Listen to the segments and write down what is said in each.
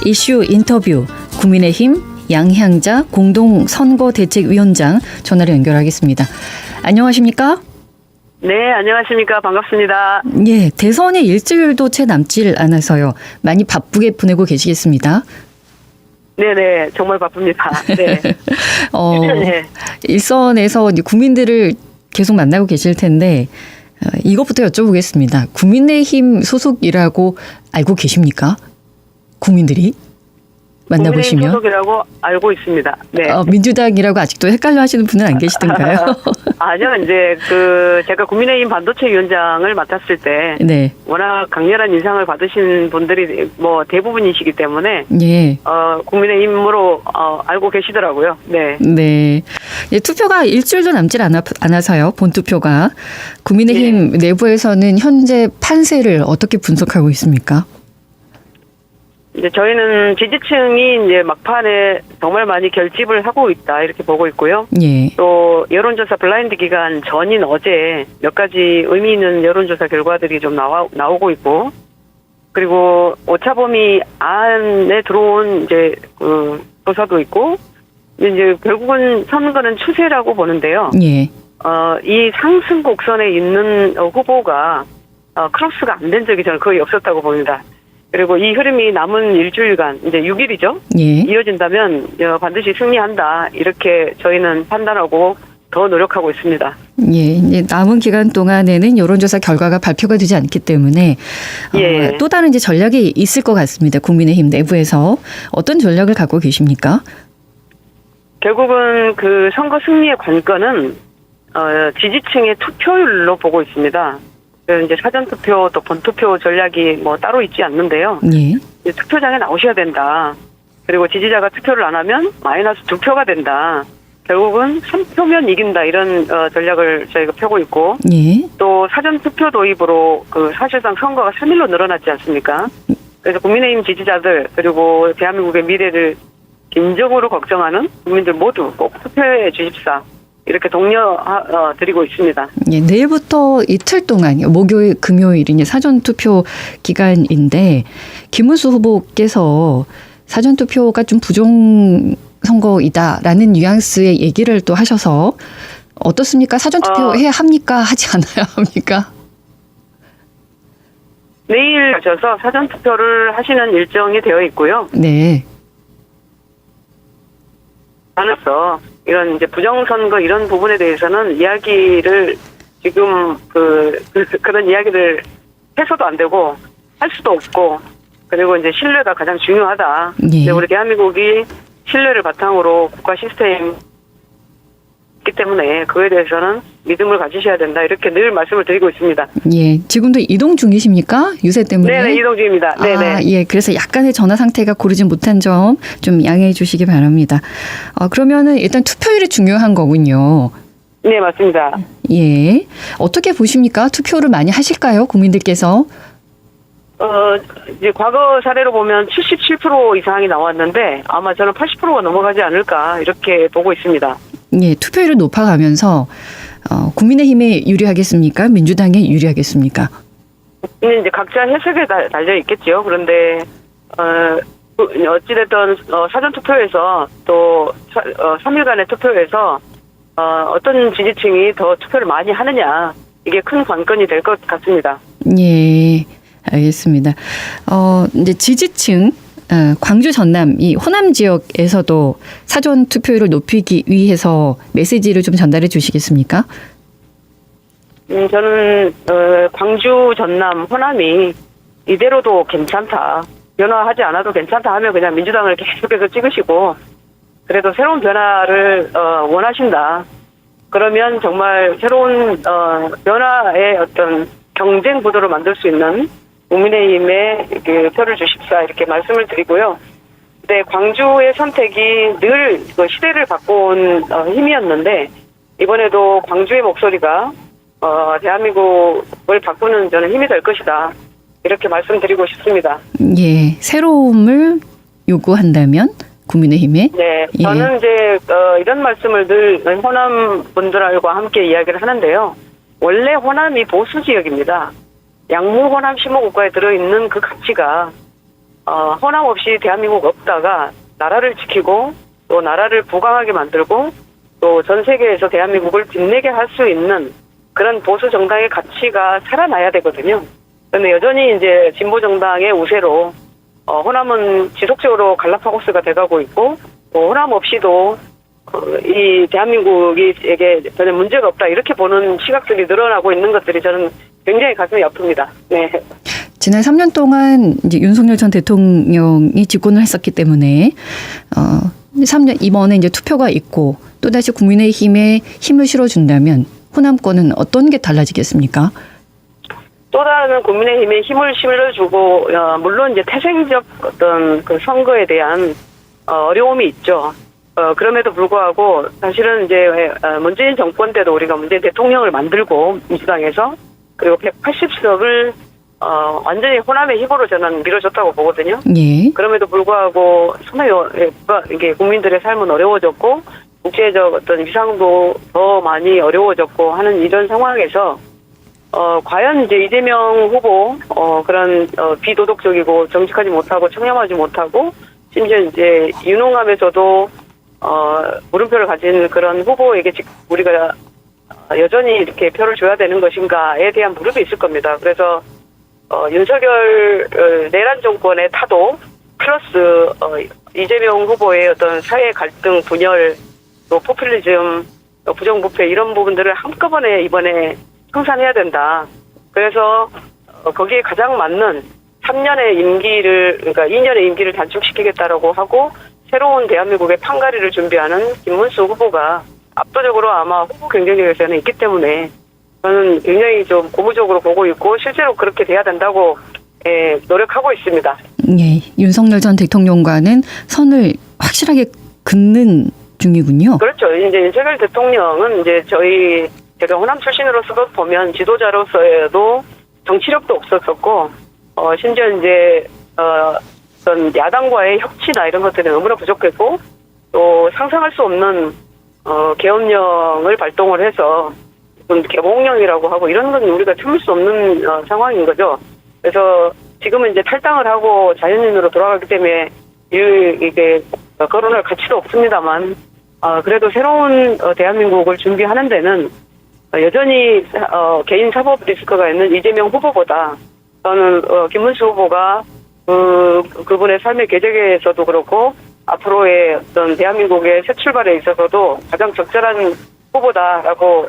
이슈 인터뷰 국민의힘 양향자 공동선거대책위원장 전화로 연결하겠습니다. 안녕하십니까? 네, 안녕하십니까. 반갑습니다. 예, 대선에 일주일도 채 남질 않아서요. 많이 바쁘게 보내고 계시겠습니다. 네네, 정말 바쁩니다. 네. 네. 일선에서 이제 국민들을 계속 만나고 계실 텐데 이것부터 여쭤보겠습니다. 국민의힘 소속이라고 알고 계십니까? 국민들이 만나보시면. 국민의힘 소속이라고 알고 있습니다. 네. 민주당이라고 아직도 헷갈려 하시는 분은 안 계시던가요? 아니요, 이제 제가 국민의힘 반도체 위원장을 맡았을 때 네. 워낙 강렬한 인상을 받으신 분들이 뭐 대부분이시기 때문에 예. 국민의힘으로 알고 계시더라고요. 네. 네. 예, 투표가 일주일도 남질 않아서요. 본투표가. 국민의힘 내부에서는 현재 판세를 어떻게 분석하고 있습니까? 이제 저희는 지지층이 이제 막판에 정말 많이 결집을 하고 있다 이렇게 보고 있고요. 예. 또 여론조사 블라인드 기간 전인 어제 몇 가지 의미 있는 여론조사 결과들이 좀 나오고 있고, 그리고 오차범위 안에 들어온 이제 조사도 있고, 이제 결국은 선거는 추세라고 보는데요. 예. 이 상승 곡선에 있는 후보가 크로스가 안 된 적이 저는 거의 없었다고 봅니다. 그리고 이 흐름이 남은 일주일간, 이제 6일이죠? 예. 이어진다면 반드시 승리한다. 이렇게 저희는 판단하고 더 노력하고 있습니다. 예. 이제 남은 기간 동안에는 여론조사 결과가 발표가 되지 않기 때문에 예. 또 다른 이제 전략이 있을 것 같습니다. 국민의힘 내부에서. 어떤 전략을 갖고 계십니까? 결국은 그 선거 승리의 관건은 지지층의 투표율로 보고 있습니다. 이제 사전투표 또 본투표 전략이 뭐 따로 있지 않는데요. 예. 이제 투표장에 나오셔야 된다. 그리고 지지자가 투표를 안 하면 마이너스 2표가 된다. 결국은 3표면 이긴다. 이런 전략을 저희가 펴고 있고, 예. 또 사전투표 도입으로 사실상 선거가 3일로 늘어났지 않습니까? 그래서 국민의힘 지지자들 그리고 대한민국의 미래를 진정으로 걱정하는 국민들 모두 꼭 투표해 주십사. 이렇게 독려 드리고 있습니다. 예, 내일부터 이틀 동안 목요일, 금요일이 사전투표 기간인데 김문수 후보께서 사전투표가 좀 부정 선거이다라는 뉘앙스의 얘기를 또 하셔서 어떻습니까? 사전투표 해야 합니까? 하지 않아야 합니까? 내일 가셔서 사전투표를 하시는 일정이 되어 있고요. 네. 안에서 이런 이제 부정선거 이런 부분에 대해서는 이야기를 지금 그런 이야기를 해서도 안 되고 할 수도 없고, 그리고 이제 신뢰가 가장 중요하다. 예. 우리 대한민국이 신뢰를 바탕으로 국가 시스템 있기 때문에 그에 대해서는 믿음을 가지셔야 된다. 이렇게 늘 말씀을 드리고 있습니다. 예, 지금도 이동 중이십니까? 유세 때문에? 네, 이동 중입니다. 네네. 예, 그래서 약간의 전화 상태가 고르지 못한 점 좀 양해해 주시기 바랍니다. 그러면은 일단 투표율이 중요한 거군요. 네, 맞습니다. 예, 어떻게 보십니까? 투표를 많이 하실까요, 국민들께서? 이제 과거 사례로 보면 77% 이상이 나왔는데 아마 저는 80%가 넘어가지 않을까 이렇게 보고 있습니다. 예, 투표율이 높아가면서 국민의힘에 유리하겠습니까? 민주당에 유리하겠습니까? 이제 각자 해석에 달려 있겠죠. 그런데 어찌됐든 사전투표에서 또 3일간의 투표에서 어떤 지지층이 더 투표를 많이 하느냐, 이게 큰 관건이 될 것 같습니다. 예, 알겠습니다. 이제 지지층 광주 전남 이 호남 지역에서도 사전 투표율을 높이기 위해서 메시지를 좀 전달해 주시겠습니까? 저는 광주 전남 호남이 이대로도 괜찮다, 변화하지 않아도 괜찮다 하면 그냥 민주당을 계속해서 찍으시고, 그래도 새로운 변화를 원하신다. 그러면 정말 새로운 변화의 어떤 경쟁 구도를 만들 수 있는 국민의힘에 표를 주십사 이렇게 말씀을 드리고요. 네, 광주의 선택이 늘 시대를 바꿔온 힘이었는데 이번에도 광주의 목소리가 대한민국을 바꾸는 저는 힘이 될 것이다. 이렇게 말씀드리고 싶습니다. 예, 새로움을 요구한다면 국민의힘에? 네, 저는 이제 이런 말씀을 늘 호남 분들과 함께 이야기를 하는데요. 원래 호남이 보수 지역입니다. 양무 호남 심호국가에 들어있는 그 가치가 허남 없이 대한민국 없다가 나라를 지키고 또 나라를 부강하게 만들고 또 전 세계에서 대한민국을 빛내게 할 수 있는 그런 보수 정당의 가치가 살아나야 되거든요. 그런데 여전히 이제 진보 정당의 우세로 호남은 지속적으로 갈라파고스가 돼가고 있고 또 호남 없이도 이 대한민국에게 전혀 문제가 없다 이렇게 보는 시각들이 늘어나고 있는 것들이 저는 굉장히 가슴이 아픕니다. 네. 지난 3년 동안 이제 윤석열 전 대통령이 집권을 했었기 때문에 3년 이번에 이제 투표가 있고 또 다시 국민의힘에 힘을 실어준다면 호남권은 어떤 게 달라지겠습니까? 또 다른 국민의힘에 힘을 실어주고 물론 이제 태생적 어떤 그 선거에 대한 어려움이 있죠. 그럼에도 불구하고 사실은 이제 문재인 정권 때도 우리가 문재인 대통령을 만들고 민주당에서 그리고 180석을 완전히 호남의 힘으로 저는 밀어줬다고 보거든요. 예. 그럼에도 불구하고 상당히 이게 국민들의 삶은 어려워졌고 국제적 어떤 위상도 더 많이 어려워졌고 하는 이런 상황에서 과연 이제 이재명 후보 그런 비도덕적이고 정직하지 못하고 청렴하지 못하고 심지어 이제 유능하면서도 물음표를 가진 그런 후보에게 우리가 여전히 이렇게 표를 줘야 되는 것인가에 대한 물음이 있을 겁니다. 그래서 윤석열 내란 정권의 타도 플러스 이재명 후보의 어떤 사회 갈등 분열 또 포퓰리즘 부정부패 이런 부분들을 한꺼번에 이번에 청산해야 된다. 그래서 거기에 가장 맞는 3년의 임기를 그러니까 2년의 임기를 단축시키겠다라고 하고 새로운 대한민국의 판가리를 준비하는 김문수 후보가 압도적으로 아마 후보 경쟁력에서는 있기 때문에 저는 굉장히 좀 고무적으로 보고 있고 실제로 그렇게 돼야 된다고 노력하고 있습니다. 예, 윤석열 전 대통령과는 선을 확실하게 긋는 중이군요. 그렇죠. 이제 윤석열 대통령은 이제 제가 호남 출신으로서도 보면 지도자로서도 정치력도 없었었고 심지어 이제 어떤 야당과의 협치나 이런 것들이 너무나 부족했고 또 상상할 수 없는 계엄령을 발동을 해서 개봉령이라고 하고 이런 건 우리가 참을 수 없는 상황인 거죠. 그래서 지금은 이제 탈당을 하고 자연인으로 돌아가기 때문에 이게 거론할 가치도 없습니다만 그래도 새로운 대한민국을 준비하는 데는 여전히 개인 사법 리스크가 있는 이재명 후보보다 저는 김문수 후보가 그분의 삶의 궤적에서도 그렇고 앞으로의 어떤 대한민국의 새 출발에 있어서도 가장 적절한 후보다라고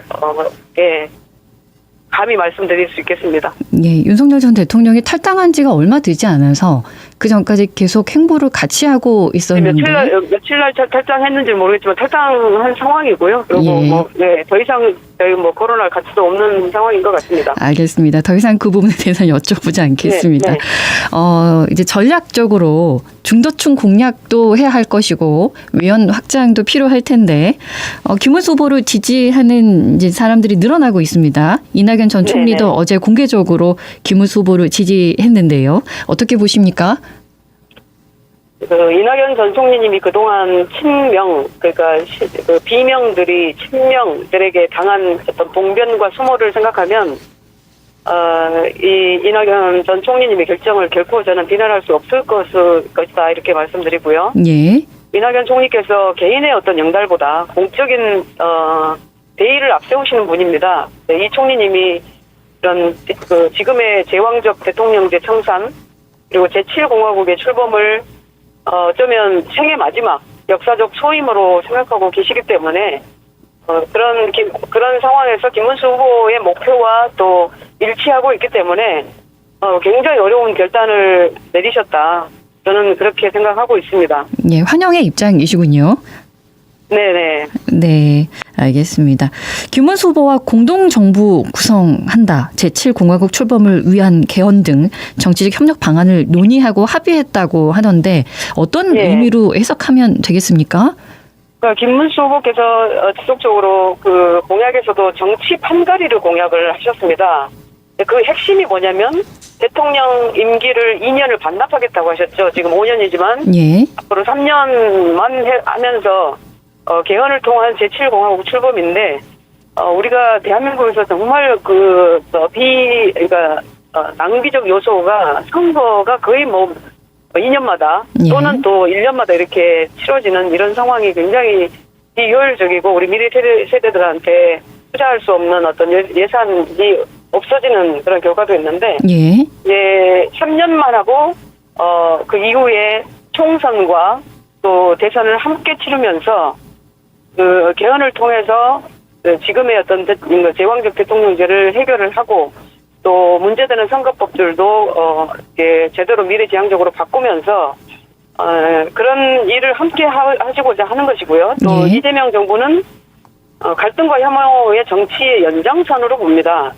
감히 말씀드릴 수 있겠습니다. 예, 윤석열 전 대통령이 탈당한 지가 얼마 되지 않아서 그 전까지 계속 행보를 같이 하고 있었는데 며칠 날 탈당했는지 모르겠지만 탈당한 상황이고요. 그리고 더 이상 저희 거론할 가치도 없는 상황인 것 같습니다. 알겠습니다. 더 이상 그 부분에 대해서는 여쭤보지 않겠습니다. 네. 이제 전략적으로 중도층 공략도 해야 할 것이고 외연 확장도 필요할 텐데 김문수 후보를 지지하는 이제 사람들이 늘어나고 있습니다. 이낙연 전 총리도 어제 공개적으로 김문수 후보를 지지했는데요. 어떻게 보십니까? 이낙연 전 총리님이 그동안 친명, 그러니까 비명들이 친명들에게 당한 어떤 봉변과 수모를 생각하면, 이 이낙연 전 총리님의 결정을 결코 저는 비난할 수 없을 것이다, 이렇게 말씀드리고요. 예. 이낙연 총리께서 개인의 어떤 영달보다 공적인, 대의를 앞세우시는 분입니다. 이 총리님이 이런, 지금의 제왕적 대통령제 청산, 그리고 제7공화국의 출범을 어쩌면 생애 마지막 역사적 소임으로 생각하고 계시기 때문에 그런 상황에서 김문수 후보의 목표와 또 일치하고 있기 때문에 굉장히 어려운 결단을 내리셨다. 저는 그렇게 생각하고 있습니다. 예, 환영의 입장이시군요. 네네. 네, 알겠습니다. 김문수 후보와 공동정부 구성한다, 제7공화국 출범을 위한 개헌 등 정치적 협력 방안을 논의하고 합의했다고 하던데 어떤 의미로 해석하면 되겠습니까? 김문수 후보께서 지속적으로 그 공약에서도 정치 판가리를 공약을 하셨습니다. 그 핵심이 뭐냐면 대통령 임기를 2년을 반납하겠다고 하셨죠. 지금 5년이지만 예. 앞으로 3년만 하면서 개헌을 통한 제7공화국 출범인데, 우리가 대한민국에서 정말 그러니까, 낭비적 요소가 선거가 거의 2년마다 예. 또는 또 1년마다 이렇게 치러지는 이런 상황이 굉장히 비효율적이고 우리 미래 세대들한테 투자할 수 없는 어떤 예산이 없어지는 그런 결과도 있는데 예. 이제 3년만 하고 그 이후에 총선과 또 대선을 함께 치르면서 그 개헌을 통해서 지금의 어떤 제왕적 대통령제를 해결을 하고 또 문제되는 선거법들도 이렇게 제대로 미래지향적으로 바꾸면서 그런 일을 함께 하시고자 하는 것이고요. 또 네. 이재명 정부는 갈등과 혐오의 정치의 연장선으로 봅니다.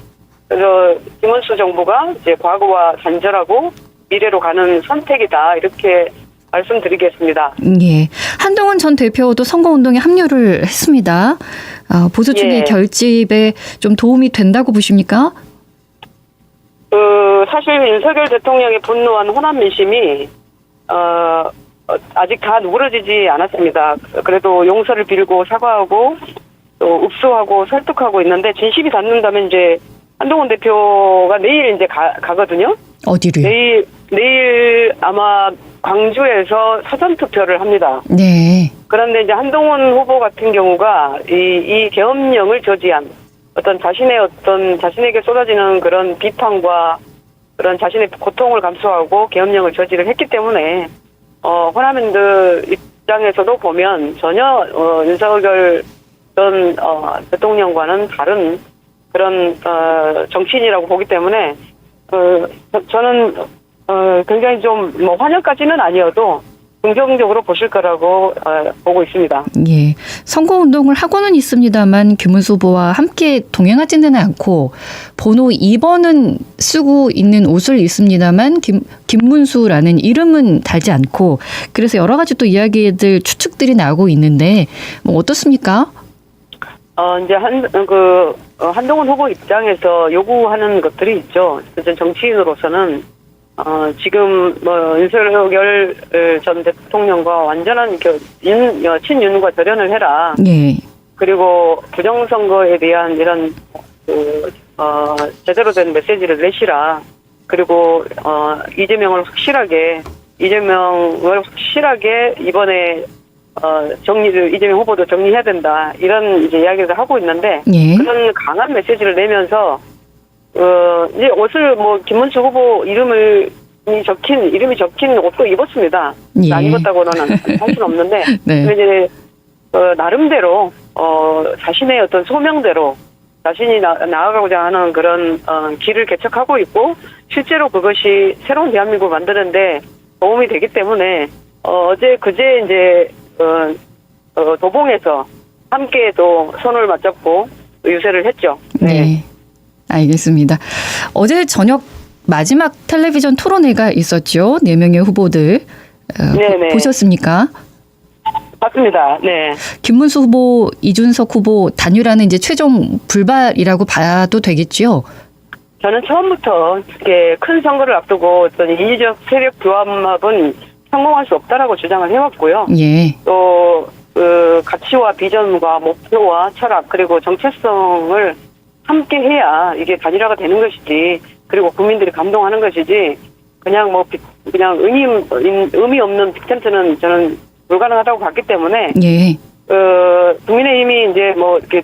그래서 김문수 정부가 이제 과거와 단절하고 미래로 가는 선택이다 이렇게 말씀드리겠습니다. 예. 한동훈 전 대표도 선거운동에 합류를 했습니다. 보수층의 예. 결집에 좀 도움이 된다고 보십니까? 사실 윤석열 대통령의 분노한 호남 민심이 아직 다 누그러지지 않았습니다. 그래도 용서를 빌고 사과하고 또 읍소하고 설득하고 있는데 진심이 닿는다면 이제 한동훈 대표가 내일 이제 가거든요. 어디로요? 내일 아마 광주에서 사전 투표를 합니다. 네. 그런데 이제 한동훈 후보 같은 경우가 이 계엄령을 저지한 자신에게 쏟아지는 그런 비판과 그런 자신의 고통을 감수하고 계엄령을 저지를 했기 때문에 호남인들 입장에서도 보면 전혀 윤석열 전 대통령과는 다른 그런 정치인이라고 보기 때문에 저는 굉장히 좀 뭐 환영까지는 아니어도 긍정적으로 보실 거라고 보고 있습니다. 예. 선거운동을 하고는 있습니다만 김문수 후보와 함께 동행하지는 않고 번호 2번은 쓰고 있는 옷을 입습니다만 김문수라는 이름은 달지 않고 그래서 여러 가지 또 이야기들 추측들이 나오고 있는데 뭐 어떻습니까? 이제 한동훈 후보 입장에서 요구하는 것들이 있죠. 정치인으로서는 지금 윤석열 전 대통령과 완전한 친윤과 절연을 해라. 예. 그리고 부정선거에 대한 이런 제대로 된 메시지를 내시라. 그리고 이재명을 확실하게 이번에 이재명 후보도 정리해야 된다. 이런 이제 이야기를 하고 있는데 예. 그런 강한 메시지를 내면서 이제 옷을 김문수 후보 이름이 적힌 옷도 입었습니다. 예. 안 입었다고는 할 수는 없는데 네. 근데 이제 나름대로 자신의 어떤 소명대로 자신이 나아가고자 하는 그런 길을 개척하고 있고 실제로 그것이 새로운 대한민국을 만드는데 도움이 되기 때문에 그제 이제 도봉에서 함께 또 손을 맞잡고 유세를 했죠. 네. 알겠습니다. 어제 저녁 마지막 텔레비전 토론회가 있었죠. 4명의 후보들. 네네. 보셨습니까? 맞습니다. 네. 김문수 후보, 이준석 후보 단일화는 이제 최종 불발이라고 봐도 되겠죠? 저는 처음부터 이렇게 큰 선거를 앞두고 어떤 인위적 세력 규합은 성공할 수 없다라고 주장을 해왔고요. 예. 또 그 가치와 비전과 목표와 철학 그리고 정체성을 함께 해야 이게 단일화가 되는 것이지. 그리고 국민들이 감동하는 것이지. 그냥 의미 없는 빅텐트는 저는 불가능하다고 봤기 때문에. 예. 국민의힘이 이제 이렇게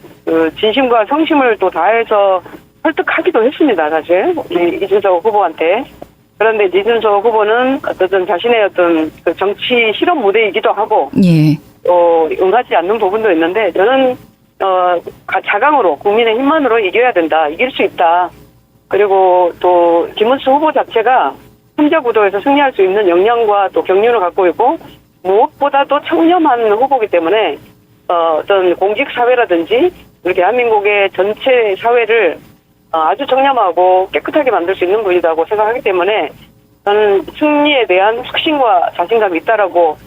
진심과 성심을 또 다해서 설득하기도 했습니다, 사실. 이준석 후보한테. 그런데 이준석 후보는 어떤 자신의 어떤 그 정치 실험 무대이기도 하고. 예. 또 응하지 않는 부분도 있는데 저는 자강으로 국민의힘만으로 이겨야 된다. 이길 수 있다. 그리고 또 김문수 후보 자체가 혼자 구도에서 승리할 수 있는 역량과 또 경륜을 갖고 있고 무엇보다도 청렴한 후보이기 때문에 어떤 공직사회라든지 우리 대한민국의 전체 사회를 아주 청렴하고 깨끗하게 만들 수 있는 분이라고 생각하기 때문에 저는 승리에 대한 확신과 자신감이 있다라고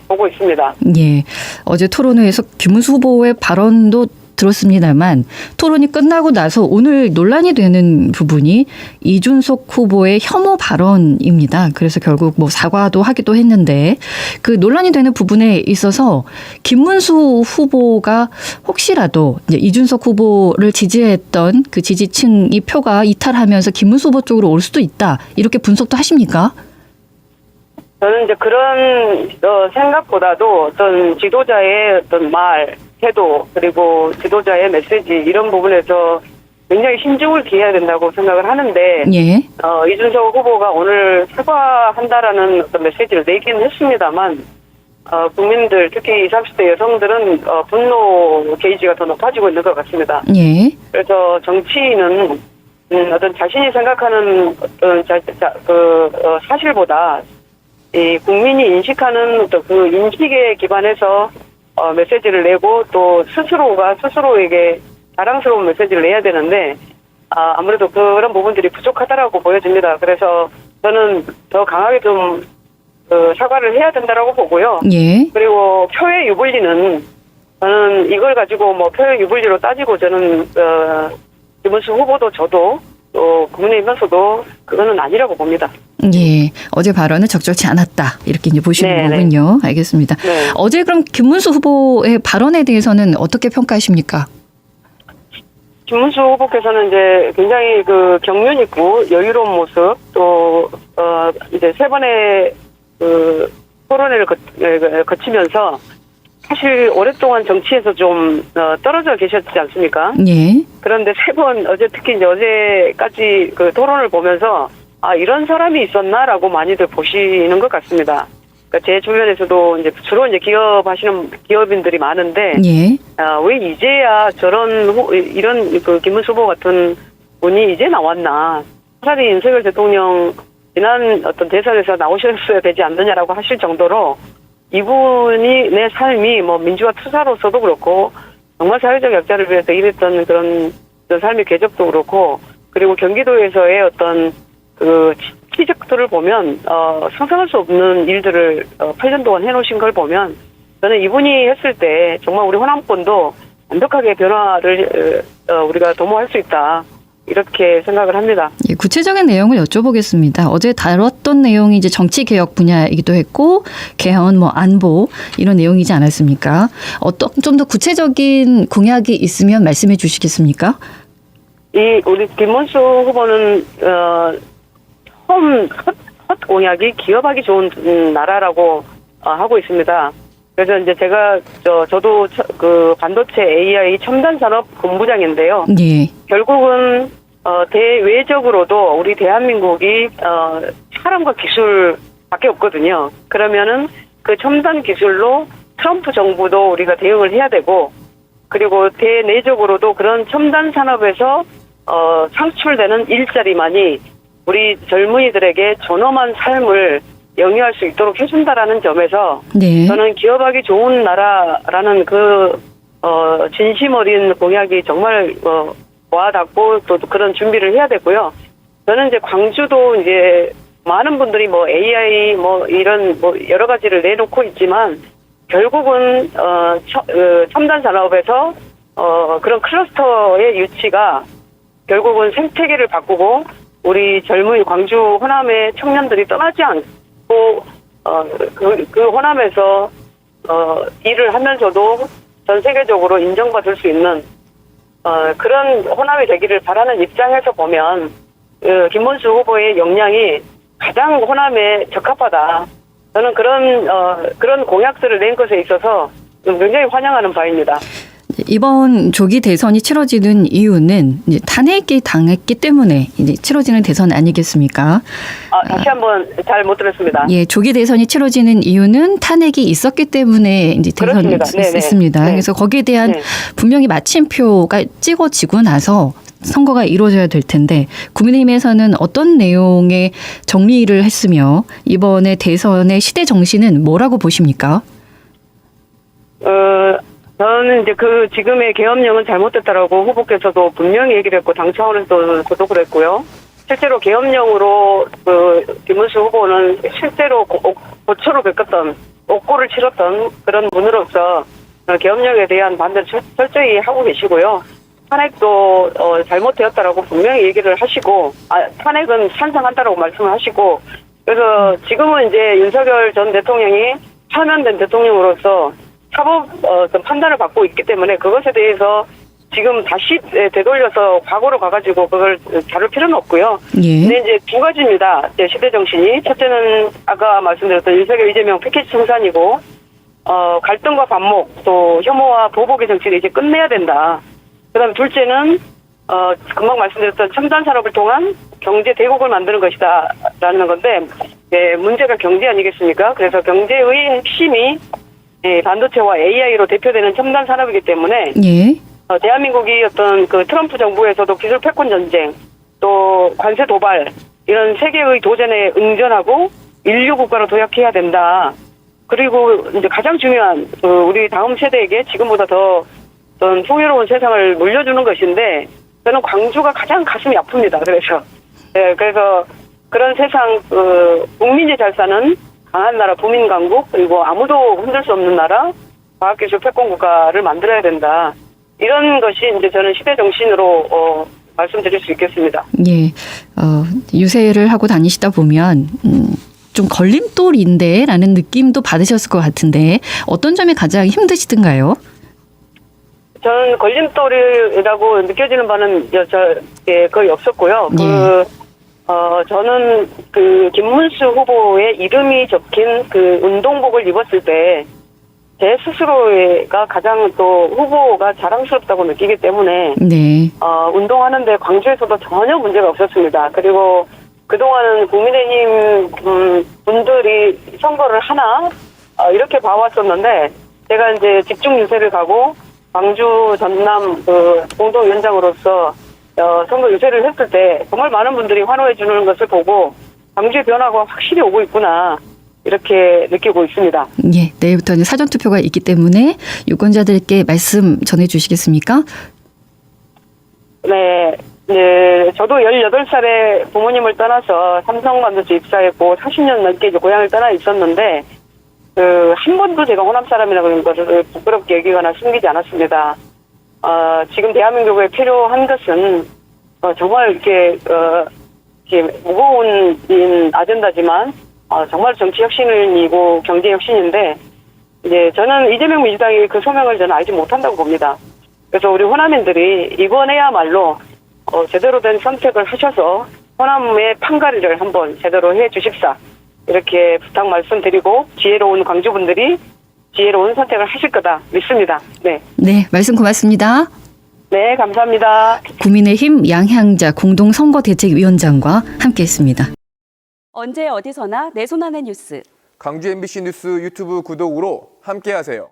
보고 있습니다. 예. 어제 토론회에서 김문수 후보의 발언도 들었습니다만 토론이 끝나고 나서 오늘 논란이 되는 부분이 이준석 후보의 혐오 발언입니다. 그래서 결국 사과도 하기도 했는데 그 논란이 되는 부분에 있어서 김문수 후보가 혹시라도 이제 이준석 후보를 지지했던 그 지지층이 표가 이탈하면서 김문수 후보 쪽으로 올 수도 있다. 이렇게 분석도 하십니까? 저는 이제 그런 생각보다도 어떤 지도자의 어떤 말, 태도, 그리고 지도자의 메시지 이런 부분에서 굉장히 신중을 기해야 된다고 생각을 하는데 예. 이준석 후보가 오늘 사과한다라는 어떤 메시지를 내긴 했습니다만 국민들 특히 20, 30대 여성들은 분노 게이지가 더 높아지고 있는 것 같습니다. 예. 그래서 정치인은 어떤 자신이 생각하는 어떤 사실보다 이 국민이 인식하는 어떤 그 인식에 기반해서 메시지를 내고 또 스스로가 스스로에게 자랑스러운 메시지를 내야 되는데 아무래도 그런 부분들이 부족하다라고 보여집니다. 그래서 저는 더 강하게 좀 사과를 해야 된다라고 보고요. 예. 그리고 표의 유불리는 저는 이걸 가지고 뭐 표의 유불리로 따지고 저는 김문수 후보도 저도 또 국민의힘에서도 그거는 아니라고 봅니다. 예. 어제 발언은 적절치 않았다. 이렇게 이제 보시는 네, 거군요. 알겠습니다. 네. 어제 그럼 김문수 후보의 발언에 대해서는 어떻게 평가하십니까? 김문수 후보께서는 이제 굉장히 그 경륜 있고 여유로운 모습 또 이제 세 번의 그 토론회를 거치면서 사실 오랫동안 정치에서 좀 떨어져 계셨지 않습니까? 예. 그런데 세 번 특히 이제 어제까지 그 토론을 보면서 이런 사람이 있었나라고 많이들 보시는 것 같습니다. 그러니까 제 주변에서도 이제 주로 이제 기업하시는 기업인들이 많은데 예. 왜 이제야 이런 그 김문수 후보 같은 분이 이제 나왔나? 차라리 윤석열 대통령 지난 어떤 대선에서 나오셨어야 되지 않느냐라고 하실 정도로 이분이 내 삶이 뭐 민주화 투사로서도 그렇고 정말 사회적 약자를 위해서 일했던 그런 삶의 궤적도 그렇고 그리고 경기도에서의 어떤 그 치적들을 보면 상상할 수 없는 일들을 8년 동안 해놓으신 걸 보면 저는 이분이 했을 때 정말 우리 호남권도 완벽하게 변화를 우리가 도모할 수 있다. 이렇게 생각을 합니다. 예, 구체적인 내용을 여쭤보겠습니다. 어제 다뤘던 내용이 이제 정치 개혁 분야이기도 했고 개헌, 뭐 안보 이런 내용이지 않았습니까? 좀 더 구체적인 공약이 있으면 말씀해 주시겠습니까? 우리 김문수 후보는 첫 공약이 기업하기 좋은 나라라고 하고 있습니다. 그래서 이제 저도 그 반도체 AI 첨단 산업 본부장인데요. 예. 결국은 대외적으로도 우리 대한민국이 사람과 기술밖에 없거든요. 그러면은 그 첨단 기술로 트럼프 정부도 우리가 대응을 해야 되고, 그리고 대내적으로도 그런 첨단 산업에서 창출되는 일자리만이 우리 젊은이들에게 존엄한 삶을 영위할 수 있도록 해준다라는 점에서 네. 저는 기업하기 좋은 나라라는 그 진심 어린 공약이 정말 와닿고 또 그런 준비를 해야 되고요. 저는 이제 광주도 이제 많은 분들이 뭐 AI 뭐 이런 뭐 여러 가지를 내놓고 있지만 결국은 첨단 산업에서 그런 클러스터의 유치가 결국은 생태계를 바꾸고 우리 젊은 광주 호남의 청년들이 떠나지 않고 그 호남에서 일을 하면서도 전 세계적으로 인정받을 수 있는 그런 호남이 되기를 바라는 입장에서 보면 김문수 후보의 역량이 가장 호남에 적합하다. 저는 그런 공약들을 낸 것에 있어서 굉장히 환영하는 바입니다. 이번 조기 대선이 치러지는 이유는 이제 탄핵이 당했기 때문에 이제 치러지는 대선 아니겠습니까? 다시 한번 잘 못 들었습니다. 예, 조기 대선이 치러지는 이유는 탄핵이 있었기 때문에 이제 대선이 있습니다. 네. 그래서 거기에 대한 네. 분명히 마침표가 찍어지고 나서 선거가 이루어져야 될 텐데 국민의힘에서는 어떤 내용의 정리를 했으며 이번에 대선의 시대 정신은 뭐라고 보십니까? 저는 이제 그 지금의 계엄령은 잘못됐다라고 후보께서도 분명히 얘기를 했고 당 차원에서도 저도 그랬고요. 실제로 계엄령으로 김문수 후보는 실제로 고초를 겪었던 옥고를 치렀던 그런 분으로서 계엄령에 대한 반대를 철저히 하고 계시고요. 탄핵도 잘못되었다라고 분명히 얘기를 하시고 탄핵은 찬성한다라고 말씀을 하시고 그래서 지금은 이제 윤석열 전 대통령이 파면된 대통령으로서 사법 판단을 받고 있기 때문에 그것에 대해서 지금 다시 되돌려서 과거로 가가지고 그걸 다룰 필요는 없고요. 예. 근데 이제 두 가지입니다. 이제 시대 정신이. 첫째는 아까 말씀드렸던 윤석열 이재명 패키지 청산이고, 갈등과 반목, 또 혐오와 보복의 정치를 이제 끝내야 된다. 그 다음에 둘째는, 금방 말씀드렸던 첨단 산업을 통한 경제 대국을 만드는 것이다. 라는 건데, 예, 문제가 경제 아니겠습니까? 그래서 경제의 핵심이 반도체와 AI로 대표되는 첨단 산업이기 때문에, 예. 대한민국이 어떤 그 트럼프 정부에서도 기술 패권 전쟁, 또 관세 도발, 이런 세계의 도전에 응전하고 인류 국가로 도약해야 된다. 그리고 이제 가장 중요한 우리 다음 세대에게 지금보다 더 어떤 풍요로운 세상을 물려주는 것인데, 저는 광주가 가장 가슴이 아픕니다. 그래서 그런 세상, 국민이 잘 사는 강한 나라, 부민 강국, 그리고 아무도 흔들 수 없는 나라, 과학기술 패권 국가를 만들어야 된다. 이런 것이 이제 저는 시대 정신으로 말씀드릴 수 있겠습니다. 예. 유세를 하고 다니시다 보면 좀 걸림돌인데라는 느낌도 받으셨을 것 같은데 어떤 점이 가장 힘드시던가요? 저는 걸림돌이라고 느껴지는 바는 거의 없었고요. 예. 저는 그 김문수 후보의 이름이 적힌 그 운동복을 입었을 때 제 스스로가 가장 또 후보가 자랑스럽다고 느끼기 때문에 네. 운동하는데 광주에서도 전혀 문제가 없었습니다. 그리고 그동안은 국민의힘 분들이 선거를 하나 이렇게 봐왔었는데, 제가 이제 집중 유세를 가고 광주 전남 공동위원장으로서 선거 유세를 했을 때 정말 많은 분들이 환호해 주는 것을 보고 광주의 변화가 확실히 오고 있구나, 이렇게 느끼고 있습니다. 예. 내일부터는 사전투표가 있기 때문에 유권자들께 말씀 전해주시겠습니까? 네. 저도 18살에 부모님을 떠나서 삼성반도체 입사했고 40년 넘게 이제 고향을 떠나 있었는데, 한 번도 제가 호남 사람이라는 것을 부끄럽게 여기거나 숨기지 않았습니다. 지금 대한민국에 필요한 것은, 정말 이렇게 무거운 아젠다지만, 정말 정치 혁신이고 경제 혁신인데, 이제 저는 이재명 민주당이 그 소명을 저는 알지 못한다고 봅니다. 그래서 우리 호남인들이 이번에야말로 제대로 된 선택을 하셔서 호남의 판가리를 한번 제대로 해 주십사, 이렇게 부탁 말씀드리고, 지혜로운 광주분들이 지혜로운 선택을 하실 거다 믿습니다. 네. 네. 말씀 고맙습니다. 네, 감사합니다. 국민의힘 양향자 공동선거대책위원장과 함께했습니다. 언제 어디서나 내 손 안의 뉴스. 광주 MBC 뉴스 유튜브 구독으로 함께하세요.